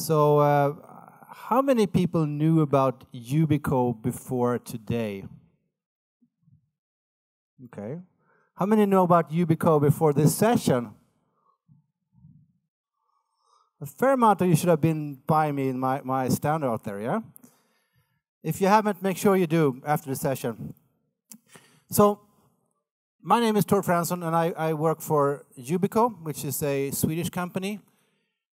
So, how many people knew about Yubico before today? Okay. How many know about Yubico before this session? A fair amount of you should have been by me in my stand out there, yeah? If you haven't, make sure you do after the session. So, my name is Fransson, and I work for Yubico, which is a Swedish company.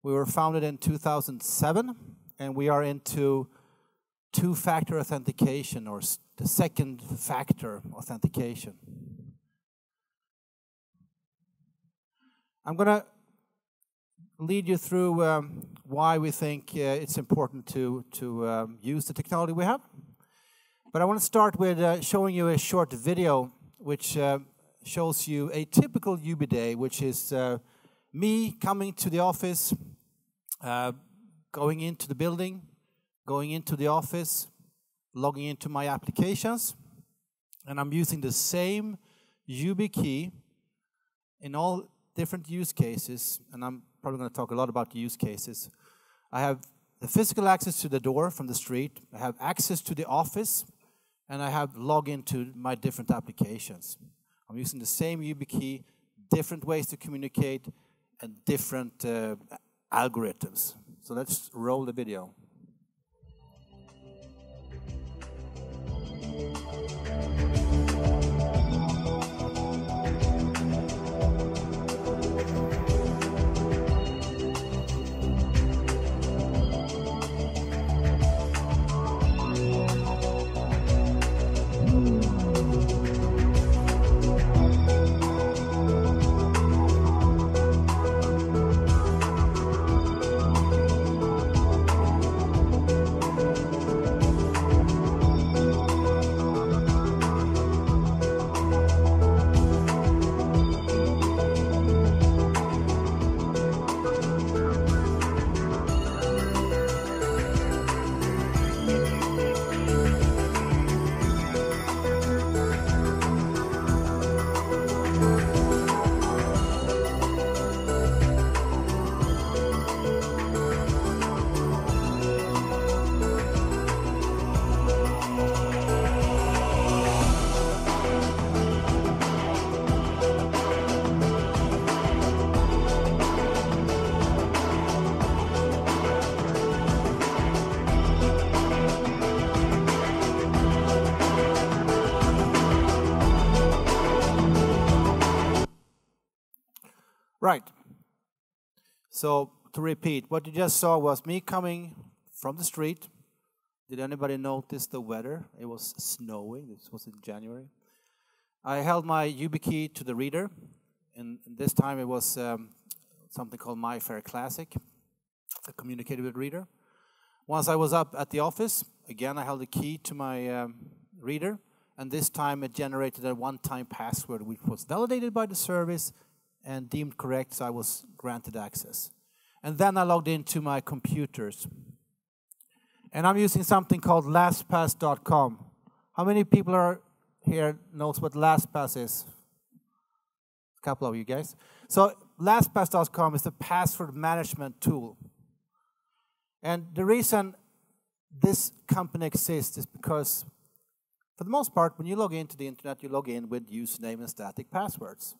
We were founded in 2007, and we are into two-factor authentication, or the second factor authentication. I'm going to lead you through why we think it's important to use the technology we have. But I want to start with showing you a short video which shows you a typical Yubi day, which is me coming to the office, going into the building, going into the office, logging into my applications, and I'm using the same Yubi key in all different use cases, and I'm probably going to talk a lot about the use cases. I have the physical access to the door from the street, I have access to the office, and I have login to my different applications. I'm using the same Yubi key, different ways to communicate, and different algorithms. So let's roll the video. Right. So, to repeat, what you just saw was me coming from the street. Did anybody notice the weather? It was snowing. This was in January. I held my Yubi key to the reader, and this time it was something called My Fair Classic, a communicated with reader. Once I was up at the office, again I held the key to my reader, and this time it generated a one-time password which was validated by the service and deemed correct, so I was granted access. And then I logged into my computers. And I'm using something called LastPass.com. How many people are here knows what LastPass is? A couple of you guys. So LastPass.com is a password management tool. And the reason this company exists is because, for the most part, when you log into the internet, you log in with username and static passwords.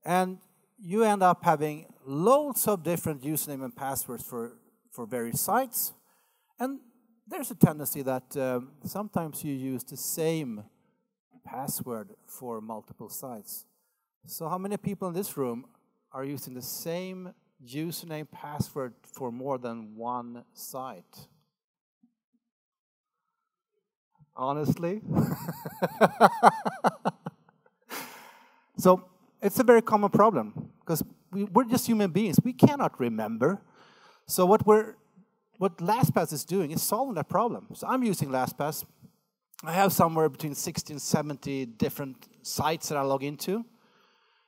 And you end up having loads of different username and passwords for various sites. And there's a tendency that sometimes you use the same password for multiple sites. So how many people in this room are using the same username password for more than one site? Honestly? So, it's a very common problem, because we're just human beings. We cannot remember. So what LastPass is doing is solving that problem. So I'm using LastPass. I have somewhere between 60 and 70 different sites that I log into.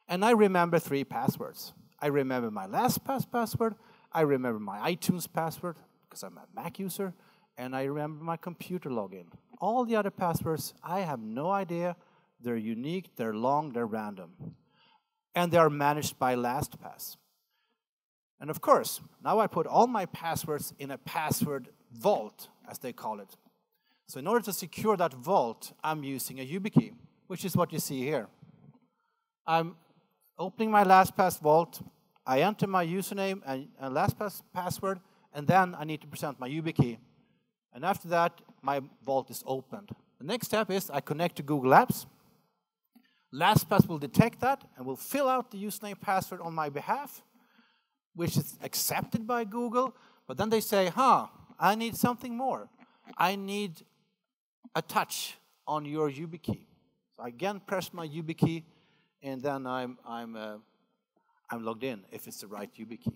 And I remember 3 passwords. I remember my LastPass password. I remember my iTunes password, because I'm a Mac user. And I remember my computer login. All the other passwords, I have no idea. They're unique, they're long, they're random. And they are managed by LastPass. And of course, now I put all my passwords in a password vault, as they call it. So in order to secure that vault, I'm using a YubiKey, which is what you see here. I'm opening my LastPass vault, I enter my username and LastPass password, and then I need to present my YubiKey. And after that, my vault is opened. The next step is I connect to Google Apps. LastPass will detect that and will fill out the username password on my behalf, which is accepted by Google. But then they say, I need something more. I need a touch on your YubiKey. So I again press my YubiKey, and then I'm logged in if it's the right YubiKey.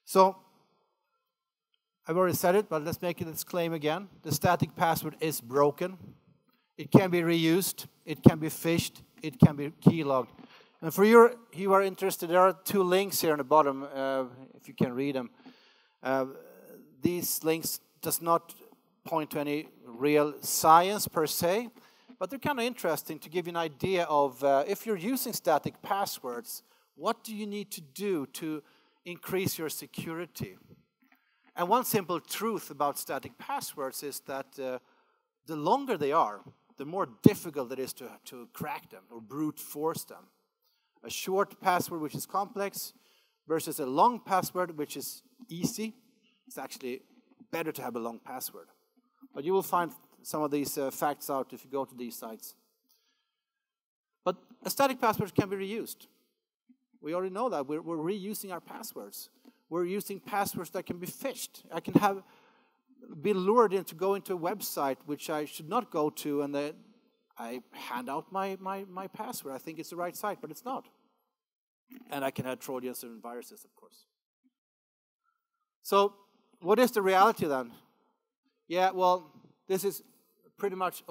So I've already said it, but let's make its claim again. The static password is broken. It can be reused. It can be phished. It can be keylogged. And for you who are interested, there are 2 links here on the bottom, if you can read them. These links does not point to any real science per se, but they're kind of interesting to give you an idea of if you're using static passwords, what do you need to do to increase your security? And one simple truth about static passwords is that the longer they are, the more difficult it is to crack them or brute force them. A short password which is complex versus a long password which is easy. It's actually better to have a long password. But you will find some of these facts out if you go to these sites. But a static password can be reused. We already know that. We're reusing our passwords. We're using passwords that can be phished. I can be lured into going to a website which I should not go to, and I hand out my password. I think it's the right site, but it's not. And I can have Trojans and viruses, of course. So what is the reality then? Yeah, well, this is pretty much,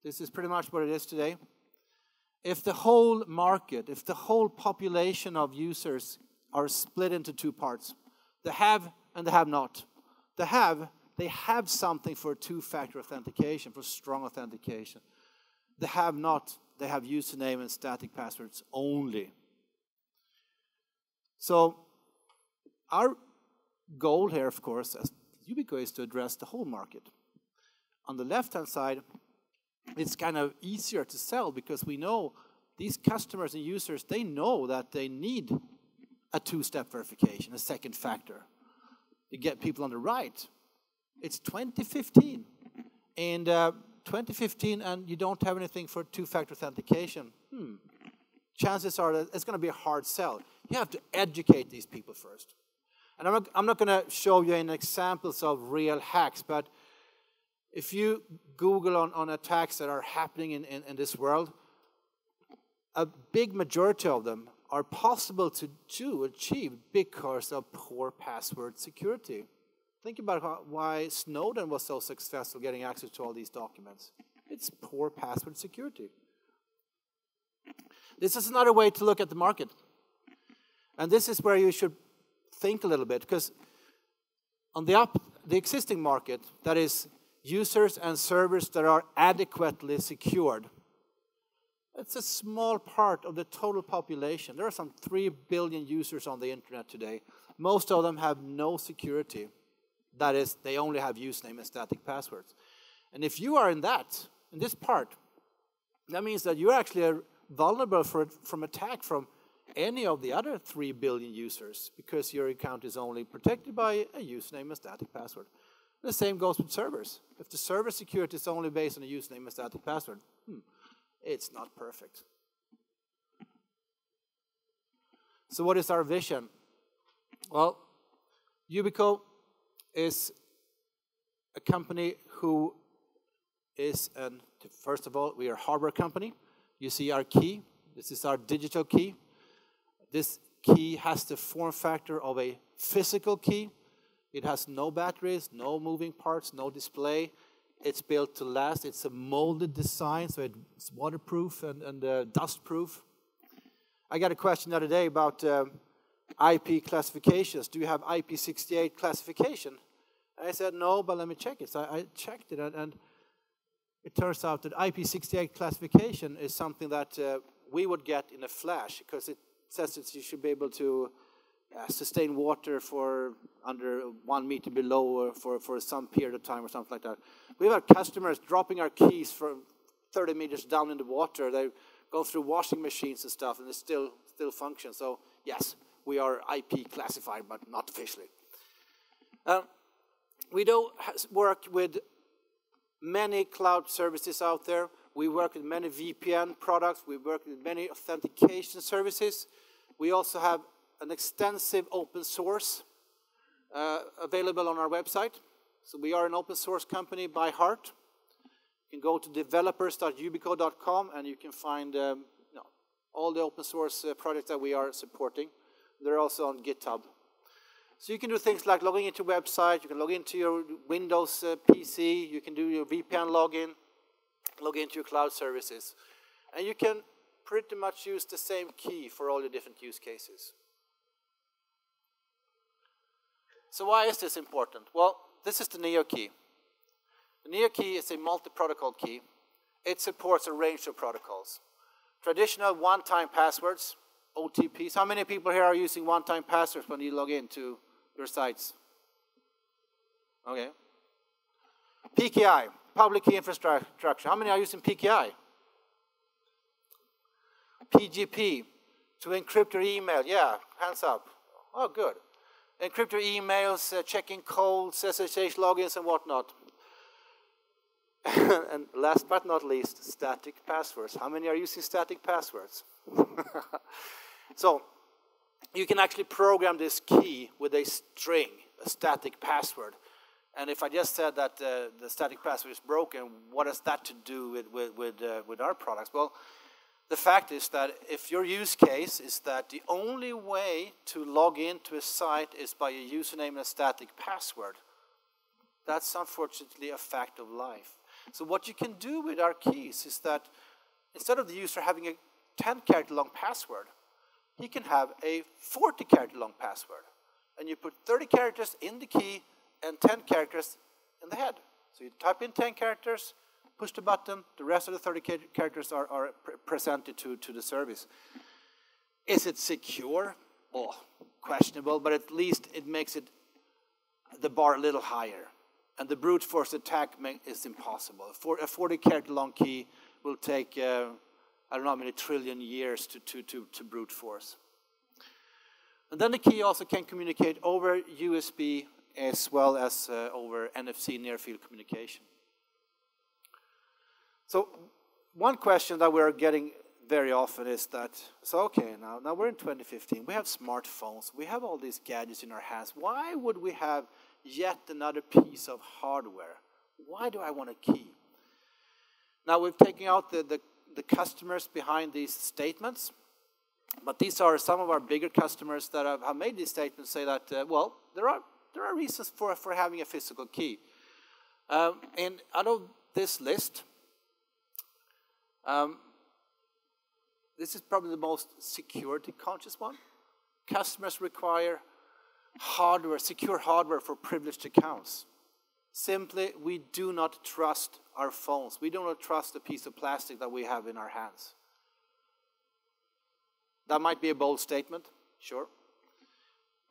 this is pretty much what it is today. If the whole market, if the whole population of users are split into 2 parts, the have and the have not. The have, they have something for 2-factor authentication, for strong authentication. The have not, they have username and static passwords only. So our goal here, of course, as Yubico is to address the whole market. On the left-hand side, it's kind of easier to sell because we know these customers and users, they know that they need a 2-step verification, a second factor. To get people on the right. It's 2015. And 2015 and you don't have anything for 2-factor authentication. Chances are that it's going to be a hard sell. You have to educate these people first. And I'm not going to show you any examples of real hacks, but if you Google on attacks that are happening in this world, a big majority of them are possible to achieve because of poor password security. Think about why Snowden was so successful getting access to all these documents. It's poor password security. This is another way to look at the market. And this is where you should think a little bit, because on the existing market, that is users and servers that are adequately secured, it's a small part of the total population. There are some 3 billion users on the internet today. Most of them have no security. That is, they only have username and static passwords. And if you are in this part, that means that you're actually vulnerable from attack from any of the other 3 billion users because your account is only protected by a username and static password. The same goes with servers. If the server security is only based on a username and static password, it's not perfect. So what is our vision? Well, Yubico is a company who is, first of all, we are a hardware company. You see our key. This is our digital key. This key has the form factor of a physical key. It has no batteries, no moving parts, no display. It's built to last. It's a molded design, so it's waterproof and dustproof. I got a question the other day about IP classifications. Do you have IP68 classification? And I said, no, but let me check it. So I checked it, and it turns out that IP68 classification is something that we would get in a flash, because it says that you should be able to sustain water for under 1 meter below for some period of time or something like that. We've had customers dropping our keys from 30 meters down in the water. They go through washing machines and stuff, and it still functions. So yes, we are IP classified, but not officially. We do work with many cloud services out there. We work with many VPN products. We work with many authentication services. We also have an extensive open source available on our website. So we are an open source company by heart. You can go to developers.yubico.com and you can find all the open source projects that we are supporting. They're also on GitHub. So you can do things like logging into your website, you can log into your Windows PC, you can do your VPN login, log into your cloud services. And you can pretty much use the same key for all your different use cases. So why is this important? Well, this is the Neo key. The Neo key is a multi-protocol key. It supports a range of protocols. Traditional one-time passwords, OTPs. How many people here are using one-time passwords when you log into your sites? Okay. PKI, public key infrastructure. How many are using PKI? PGP, to encrypt your email. Yeah, hands up. Oh, good. Encrypt your emails, checking codes, SSH logins, and whatnot. And last but not least, static passwords. How many are using static passwords? So you can actually program this key with a string, a static password. And if I just said that the static password is broken, what has that to do with our products? Well, the fact is that if your use case is that the only way to log into a site is by a username and a static password, that's unfortunately a fact of life. So what you can do with our keys is that instead of the user having a 10-character long password, he can have a 40-character long password. And you put 30 characters in the key and 10 characters in the head. So you type in 10 characters, push the button, the rest of the 30 characters are presented to the service. Is it secure? Oh, questionable, but at least it makes it the bar a little higher. And the brute force attack is impossible. For a 40-character long key will take, I don't know how many trillion years to brute force. And then the key also can communicate over USB as well as over NFC near-field communication. So one question that we're getting very often is that, so okay, now we're in 2015, we have smartphones, we have all these gadgets in our hands. Why would we have yet another piece of hardware? Why do I want a key? Now we've taken out the customers behind these statements, but these are some of our bigger customers that have made these statements, say that, well, there are reasons for having a physical key. And out of this list, this is probably the most security conscious one. Customers require hardware, secure hardware for privileged accounts. Simply, we do not trust our phones. We do not trust a piece of plastic that we have in our hands. That might be a bold statement, sure.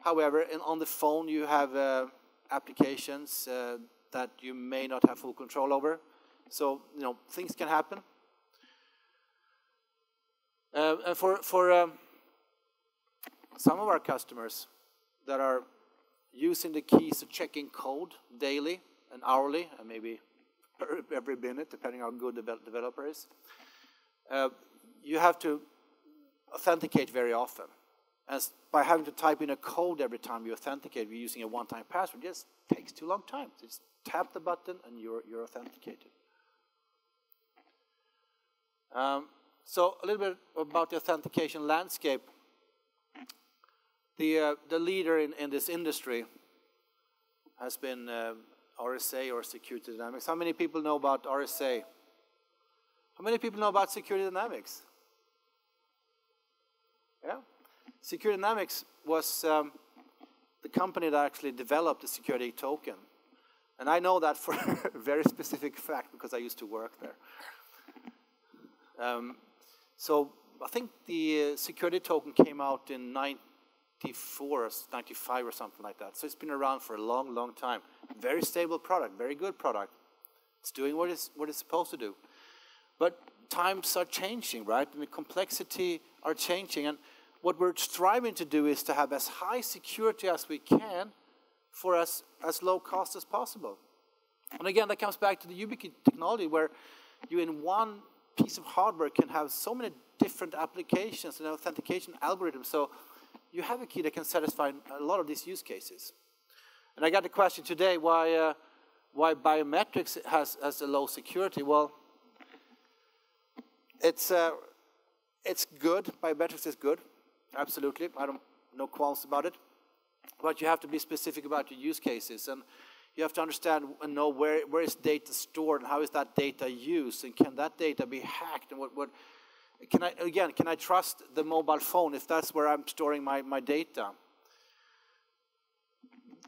However, on the phone you have applications that you may not have full control over. So, things can happen. And for some of our customers that are using the keys to check in code daily and hourly, and maybe every minute, depending on how good the developer is, you have to authenticate very often. And by having to type in a code every time you authenticate using a one-time password, it just takes too long time. Just tap the button and you're authenticated. So a little bit about the authentication landscape. The leader in this industry has been RSA or Security Dynamics. How many people know about RSA? How many people know about Security Dynamics? Yeah? Security Dynamics was the company that actually developed the security token. And I know that for a very specific fact because I used to work there. So I think the security token came out in 94 or 95 or something like that. So it's been around for a long, long time. Very stable product, very good product. It's doing what it's supposed to do. But times are changing, right? I mean, complexity are changing. And what we're striving to do is to have as high security as we can for as low cost as possible. And again, that comes back to the Yubico technology where you in one piece of hardware can have so many different applications and authentication algorithms. So you have a key that can satisfy a lot of these use cases. And I got the question today, why biometrics has a low security? Well, it's good. Biometrics is good, absolutely. I don't no qualms about it. But you have to be specific about your use cases, and you have to understand and know where is data stored and how is that data used, and can that data be hacked, and what can I trust the mobile phone if that's where I'm storing my data?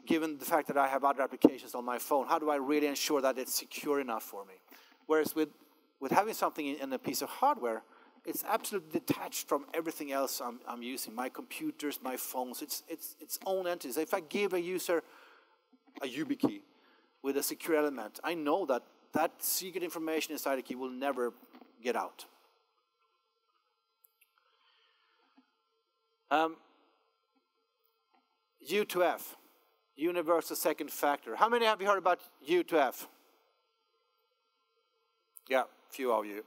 Given the fact that I have other applications on my phone, how do I really ensure that it's secure enough for me? Whereas with having something in a piece of hardware, it's absolutely detached from everything else I'm using. My computers, my phones, it's its own entity. If I give a user a YubiKey with a secure element, I know that that secret information inside the key will never get out. U2F, universal second factor. How many have you heard about U2F? Yeah, a few of you.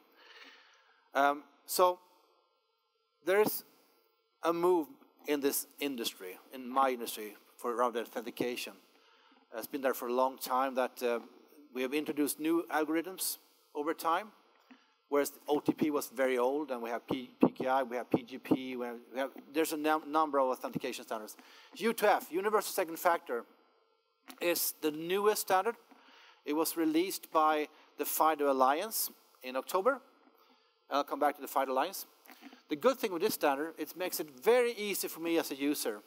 So there's a move in this industry, in my industry, around authentication. It's been there for a long time that we have introduced new algorithms over time, whereas OTP was very old, and we have PKI, we have PGP, there's a number of authentication standards. U2F, universal second factor, is the newest standard. It was released by the FIDO Alliance in October. I'll come back to the FIDO Alliance. The good thing with this standard, it makes it very easy for me as a user.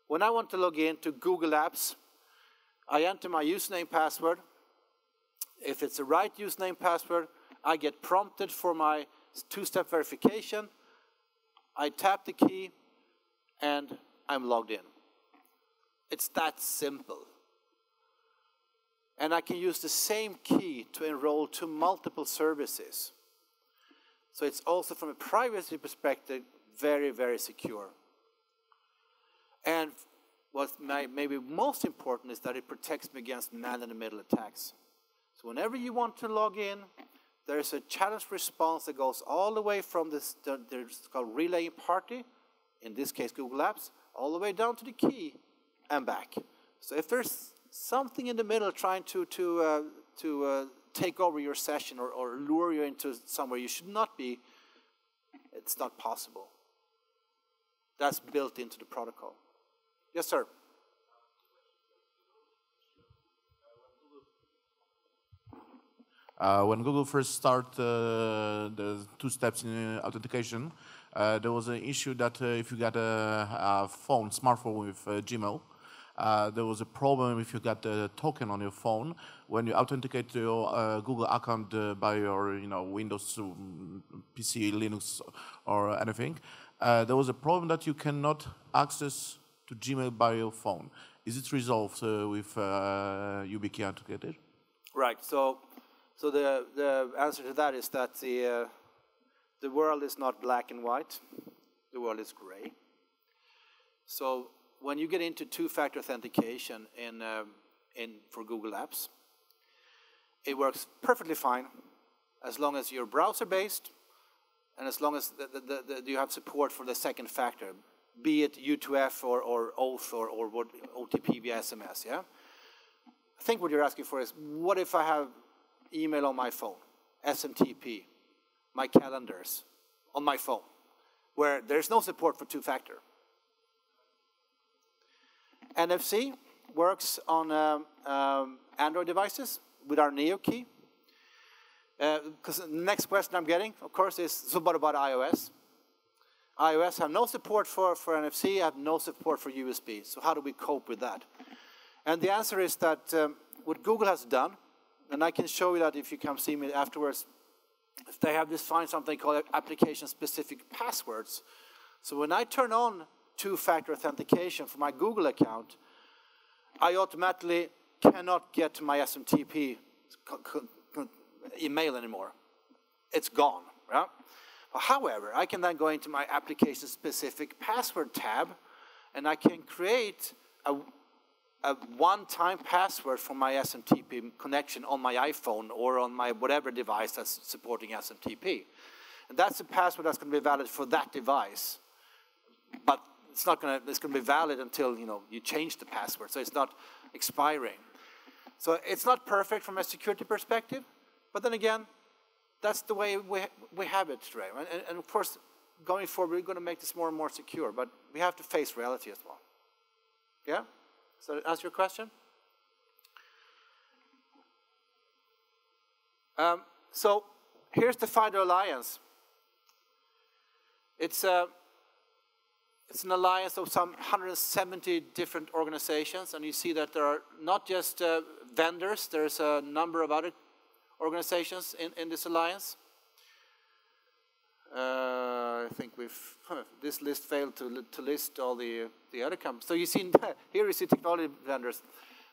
When I want to log in to Google Apps, I enter my username password. If it's the right username password, I get prompted for my two-step verification. I tap the key, and I'm logged in. It's that simple. And I can use the same key to enroll to multiple services. So it's also, from a privacy perspective, very, very secure. And what maybe most important is that it protects me against man-in-the-middle attacks. So whenever you want to log in, there's a challenge response that goes all the way from this, there's called relaying party, in this case Google Apps, all the way down to the key and back. So if there's something in the middle trying to take over your session or lure you into somewhere you should not be, it's not possible. That's built into the protocol. Yes, sir. When Google first started the 2 steps in authentication, there was an issue that if you got a smartphone with Gmail, there was a problem if you got the token on your phone. When you authenticate to your Google account by your Windows, PC, Linux, or anything, there was a problem that you cannot access to Gmail by your phone. Is it resolved with YubiKey Authenticated? Right. So the answer to that is that the world is not black and white. The world is gray. So when you get into two-factor authentication for Google Apps, it works perfectly fine as long as you're browser-based and as long as you have support for the second factor, be it U2F or OAuth or what, OTP via SMS, yeah? I think what you're asking for is, what if I have email on my phone, SMTP, my calendars on my phone, where there's no support for two-factor? NFC works on Android devices with our Neo key. Because the next question I'm getting, of course, is, so what about iOS? iOS have no support for NFC, have no support for USB. So how do we cope with that? And the answer is that what Google has done, and I can show you that if you come see me afterwards, if they have defined something called application-specific passwords. So when I turn on two-factor authentication for my Google account, I automatically cannot get to my SMTP email anymore. It's gone. Right? However, I can then go into my application-specific password tab, and I can create a one-time password for my SMTP connection on my iPhone or on my whatever device that's supporting SMTP. And that's a password that's going to be valid for that device. But it's going to be valid until you change the password, so it's not expiring. So it's not perfect from a security perspective, but then again, that's the way we have it today. And of course, going forward, we're going to make this more and more secure, but we have to face reality as well. Yeah? So that answer your question? So here's the FIDO Alliance. It's an alliance of some 170 different organizations, and you see that there are not just vendors, there's a number of other organizations in this alliance. I think this list failed to list all the other companies. So you see, here you see technology vendors.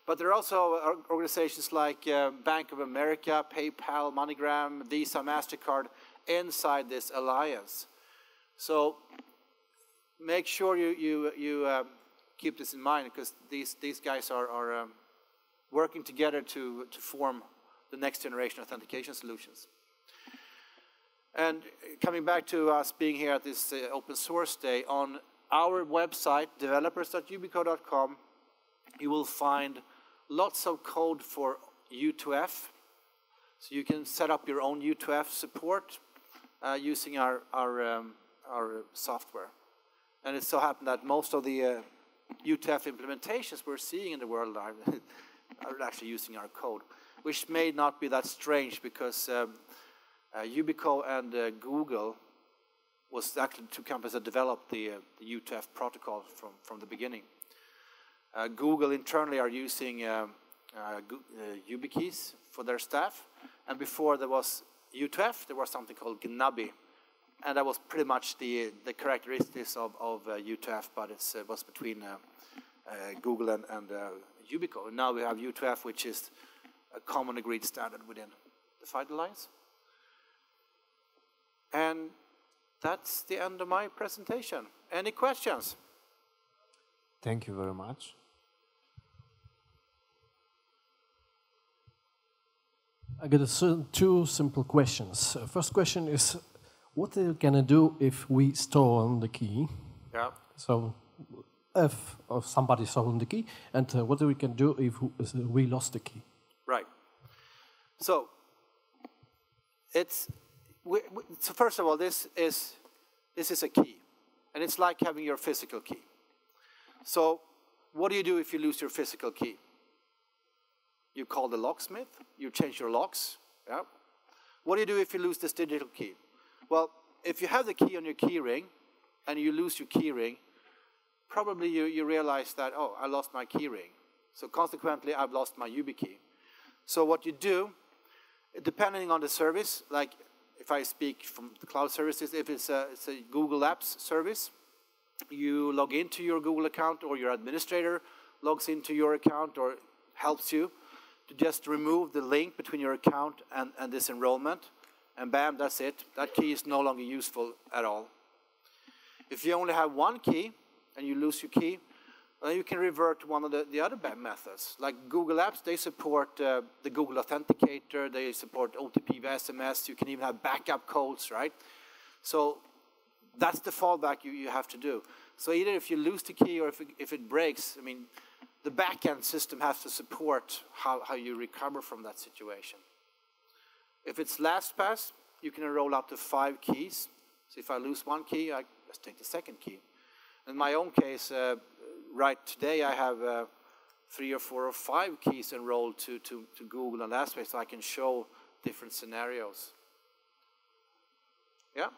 But there are also organizations like Bank of America, PayPal, MoneyGram, Visa, MasterCard inside this alliance. So make sure you keep this in mind, because these guys are working together to form the next generation authentication solutions. And coming back to us being here at this open source day, on our website, developers.yubico.com, you will find lots of code for U2F. So you can set up your own U2F support using our software. And it so happened that most of the U2F implementations we're seeing in the world are actually using our code, which may not be that strange, because Yubico and Google was actually two companies that developed the U2F protocol from the beginning. Google internally are using YubiKeys for their staff, and before there was U2F, there was something called GNUBI, and that was pretty much the characteristics of U2F, but it was between Google and Yubico. And now we have U2F, which is a common agreed standard within the FIDO Alliance. And that's the end of my presentation. Any questions? Thank you very much. I got two simple questions. First question is, what are you going to do if we stole the key? Yeah. So if somebody stole the key, and what we can do if we lost the key? Right. So so first of all, this is a key, and it's like having your physical key. So what do you do if you lose your physical key? You call the locksmith, you change your locks. Yeah. What do you do if you lose this digital key? Well, if you have the key on your key ring and you lose your key ring, probably you realize that, oh, I lost my key ring. So consequently, I've lost my YubiKey. So what you do, depending on the service, like if I speak from the cloud services, if it's a Google Apps service, you log into your Google account, or your administrator logs into your account or helps you to just remove the link between your account and this enrollment, and bam, that's it. That key is no longer useful at all. If you only have one key and you lose your key, then you can revert to one of the other methods. Like Google Apps, they support the Google Authenticator, they support OTP via SMS, you can even have backup codes, right? So that's the fallback you have to do. So either if you lose the key or if it breaks, I mean, the back-end system has to support how you recover from that situation. If it's LastPass, you can enroll up to 5 keys. So if I lose one key, I just take the second key. In my own case, right today I have 3 or 4 or 5 keys enrolled to Google and LastPass, so I can show different scenarios. Yeah?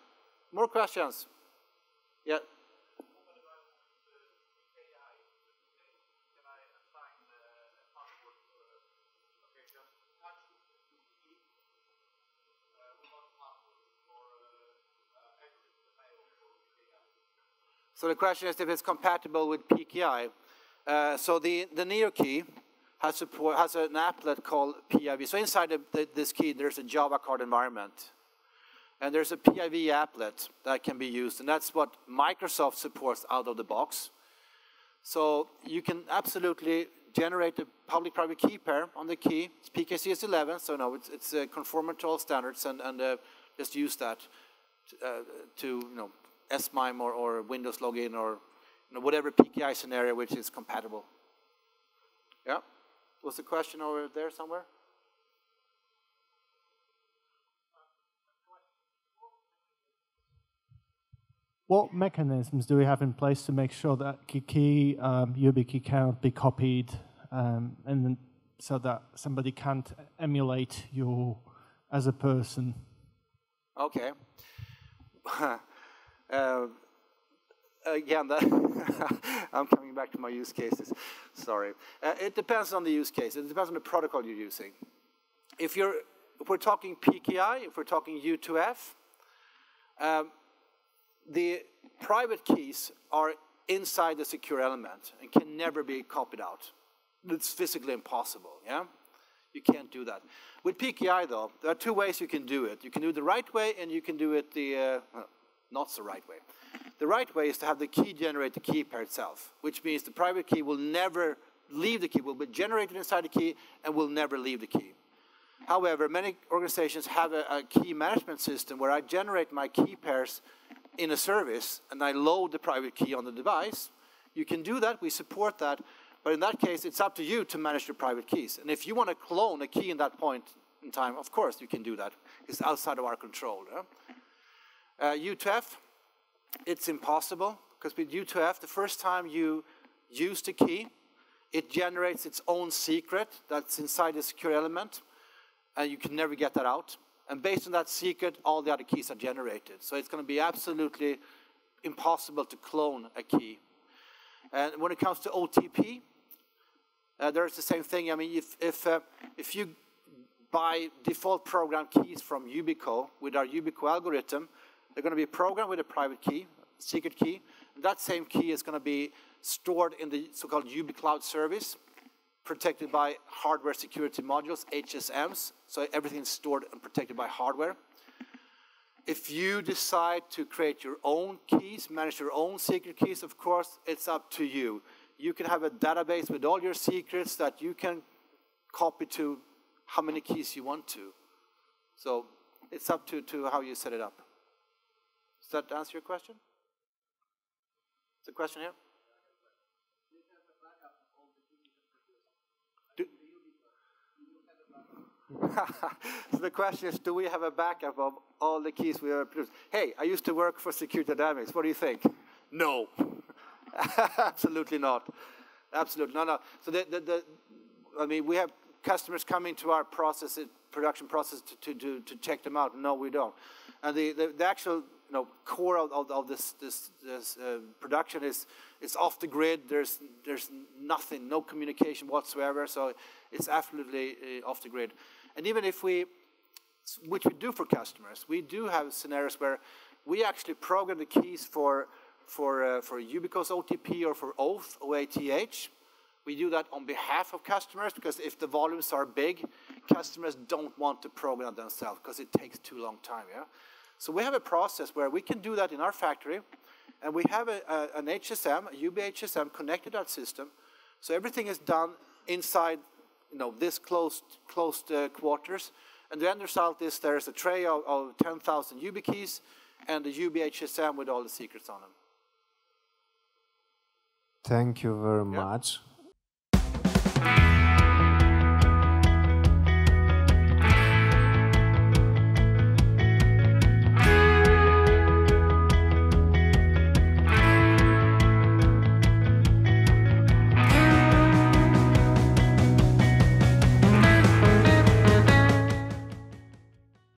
More questions? Yeah. So the question is if it's compatible with PKI. So the Neo key has an applet called PIV. So inside this key, there's a Java card environment. And there's a PIV applet that can be used. And that's what Microsoft supports out of the box. So you can absolutely generate a public-private key pair on the key. It's PKCS11, so no, it's conforming to all standards, and just use that to SMIME or Windows login or whatever PKI scenario which is compatible. Yeah, was the question over there somewhere? What mechanisms do we have in place to make sure that Yubico cannot be copied, and so that somebody can't emulate you as a person? Okay. Again, I'm coming back to my use cases. Sorry. It depends on the use case. It depends on the protocol you're using. If we're talking PKI, if we're talking U2F, the private keys are inside the secure element and can never be copied out. It's physically impossible, yeah? You can't do that. With PKI, though, there are two ways you can do it. You can do it the right way, and you can do it the not so right way. The right way is to have the key generate the key pair itself, which means the private key will never leave the key, will be generated inside the key, and will never leave the key. However, many organizations have a key management system where I generate my key pairs in a service, and I load the private key on the device. You can do that, we support that, but in that case, it's up to you to manage the private keys. And if you want to clone a key in that point in time, of course you can do that. It's outside of our control. Yeah? U2F, it's impossible, because with U2F, the first time you use the key, it generates its own secret that's inside the secure element, and you can never get that out. And based on that secret, all the other keys are generated. So it's going to be absolutely impossible to clone a key. And when it comes to OTP, there's the same thing. I mean, if you buy default program keys from Yubico with our Yubico algorithm, they're going to be programmed with a private key, secret key. And that same key is going to be stored in the so-called UbiCloud service, protected by hardware security modules, HSMs, so everything's stored and protected by hardware. If you decide to create your own keys, manage your own secret keys, of course, it's up to you. You can have a database with all your secrets that you can copy to how many keys you want to. So it's up to how you set it up. Does that answer your question? Is the question here? So the question is, do we have a backup of all the keys we have produced? Hey, I used to work for Security Dynamics. What do you think? No. Absolutely not. Absolutely no. So I mean, we have customers coming to our process, production process, to check them out. No, we don't. And the actual core of this production is off the grid. There's nothing, no communication whatsoever. So it's absolutely off the grid. And even if which we do for customers, we do have scenarios where we actually program the keys for Yubico's OTP or for Oath, OATH. We do that on behalf of customers, because if the volumes are big, customers don't want to program themselves because it takes too long time. Yeah. So we have a process where we can do that in our factory, and we have an HSM, a UBHSM connected to that system. So everything is done inside, this closed quarters, and the end result is there's a tray of 10,000 YubiKeys and the UBHSM with all the secrets on them. Thank you very much. Yeah.